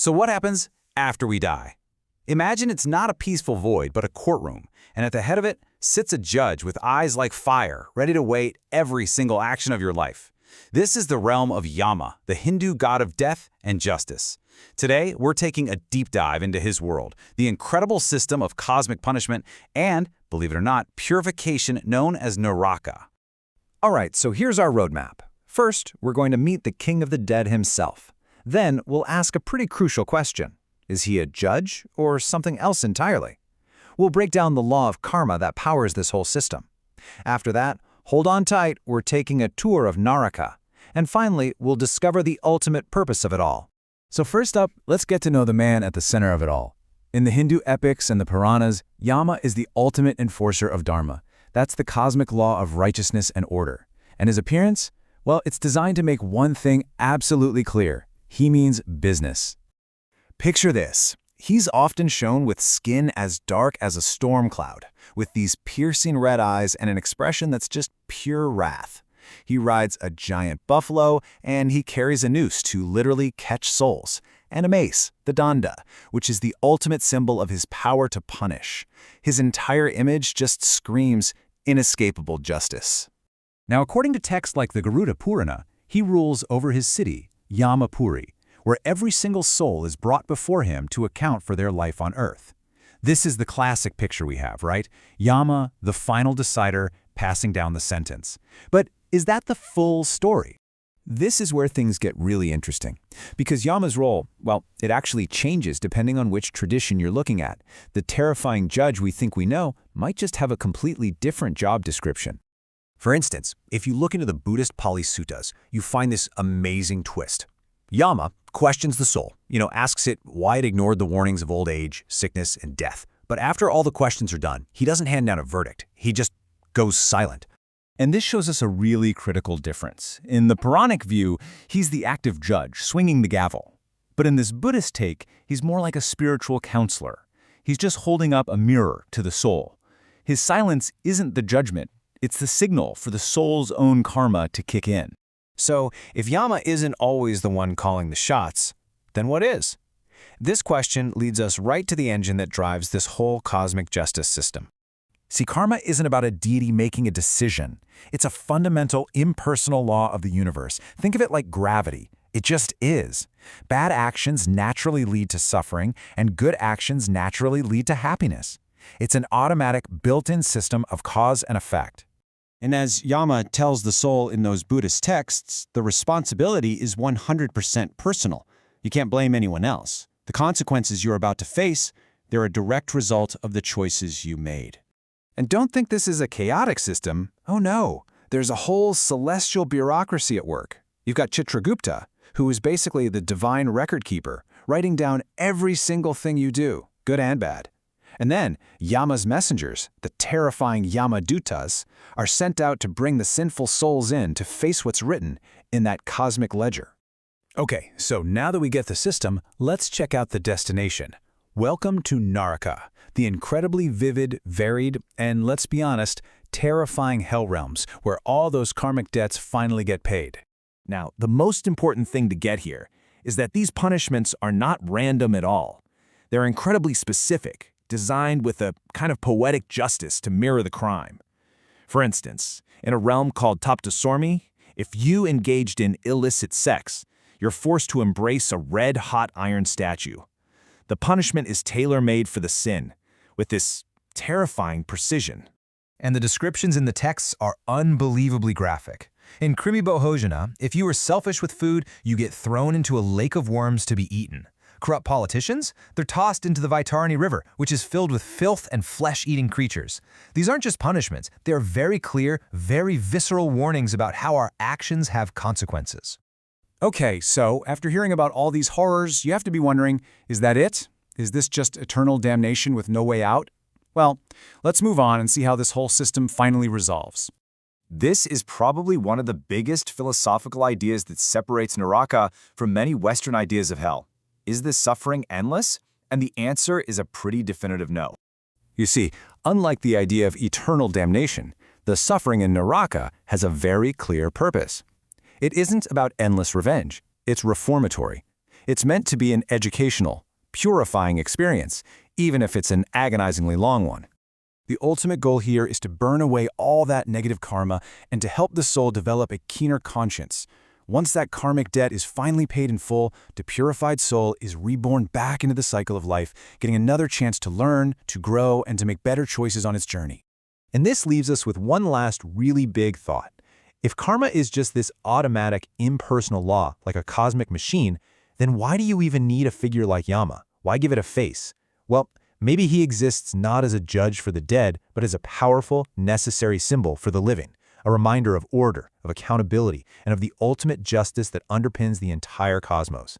So what happens after we die? Imagine it's not a peaceful void, but a courtroom, and at the head of it sits a judge with eyes like fire, ready to weigh every single action of your life. This is the realm of Yama, the Hindu god of death and justice. Today, we're taking a deep dive into his world, the incredible system of cosmic punishment and, believe it or not, purification known as Naraka. All right, so here's our roadmap. First, we're going to meet the king of the dead himself. Then, we'll ask a pretty crucial question. Is he a judge or something else entirely? We'll break down the law of karma that powers this whole system. After that, hold on tight, we're taking a tour of Naraka. And finally, we'll discover the ultimate purpose of it all. So first up, let's get to know the man at the center of it all. In the Hindu epics and the Puranas, Yama is the ultimate enforcer of dharma. That's the cosmic law of righteousness and order. And his appearance? Well, it's designed to make one thing absolutely clear. He means business. Picture this. He's often shown with skin as dark as a storm cloud, with these piercing red eyes and an expression that's just pure wrath. He rides a giant buffalo, and he carries a noose to literally catch souls, and a mace, the danda, which is the ultimate symbol of his power to punish. His entire image just screams inescapable justice. Now, according to texts like the Garuda Purana, he rules over his city, Yamapuri, where every single soul is brought before him to account for their life on earth. This is the classic picture we have, right? Yama, the final decider, passing down the sentence. But is that the full story? This is where things get really interesting. Because Yama's role, well, it actually changes depending on which tradition you're looking at. The terrifying judge we think we know might just have a completely different job description. For instance, if you look into the Buddhist Pali Suttas, you find this amazing twist. Yama questions the soul, asks it why it ignored the warnings of old age, sickness, and death. But after all the questions are done, he doesn't hand down a verdict. He just goes silent. And this shows us a really critical difference. In the Puranic view, he's the active judge, swinging the gavel. But in this Buddhist take, he's more like a spiritual counselor. He's just holding up a mirror to the soul. His silence isn't the judgment. It's the signal for the soul's own karma to kick in. So, if Yama isn't always the one calling the shots, then what is? This question leads us right to the engine that drives this whole cosmic justice system. See, karma isn't about a deity making a decision. It's a fundamental, impersonal law of the universe. Think of it like gravity. It just is. Bad actions naturally lead to suffering, and good actions naturally lead to happiness. It's an automatic, built-in system of cause and effect. And as Yama tells the soul in those Buddhist texts, the responsibility is 100% personal. You can't blame anyone else. The consequences you're about to face, they're a direct result of the choices you made. And don't think this is a chaotic system. Oh no, there's a whole celestial bureaucracy at work. You've got Chitragupta, who is basically the divine record keeper, writing down every single thing you do, good and bad. And then Yama's messengers, the terrifying Yamadutas, are sent out to bring the sinful souls in to face what's written in that cosmic ledger. Okay, so now that we get the system, let's check out the destination. Welcome to Naraka, the incredibly vivid, varied, and let's be honest, terrifying hell realms where all those karmic debts finally get paid. Now, the most important thing to get here is that these punishments are not random at all. They're incredibly specific, designed with a kind of poetic justice to mirror the crime. For instance, in a realm called Taptasormi, if you engaged in illicit sex, you're forced to embrace a red-hot iron statue. The punishment is tailor-made for the sin, with this terrifying precision. And the descriptions in the texts are unbelievably graphic. In Krimi Bhojana, if you were selfish with food, you get thrown into a lake of worms to be eaten. Corrupt politicians? They're tossed into the Vaitarani River, which is filled with filth and flesh-eating creatures. These aren't just punishments. They are very clear, very visceral warnings about how our actions have consequences. Okay, so after hearing about all these horrors, you have to be wondering, is that it? Is this just eternal damnation with no way out? Well, let's move on and see how this whole system finally resolves. This is probably one of the biggest philosophical ideas that separates Naraka from many Western ideas of hell. Is this suffering endless? And the answer is a pretty definitive no. You see, unlike the idea of eternal damnation, the suffering in Naraka has a very clear purpose. It isn't about endless revenge. It's reformatory. It's meant to be an educational, purifying experience, even if it's an agonizingly long one. The ultimate goal here is to burn away all that negative karma and to help the soul develop a keener conscience. Once that karmic debt is finally paid in full, the purified soul is reborn back into the cycle of life, getting another chance to learn, to grow, and to make better choices on its journey. And this leaves us with one last really big thought. If karma is just this automatic, impersonal law, like a cosmic machine, then why do you even need a figure like Yama? Why give it a face? Well, maybe he exists not as a judge for the dead, but as a powerful, necessary symbol for the living, a reminder of order, of accountability, and of the ultimate justice that underpins the entire cosmos.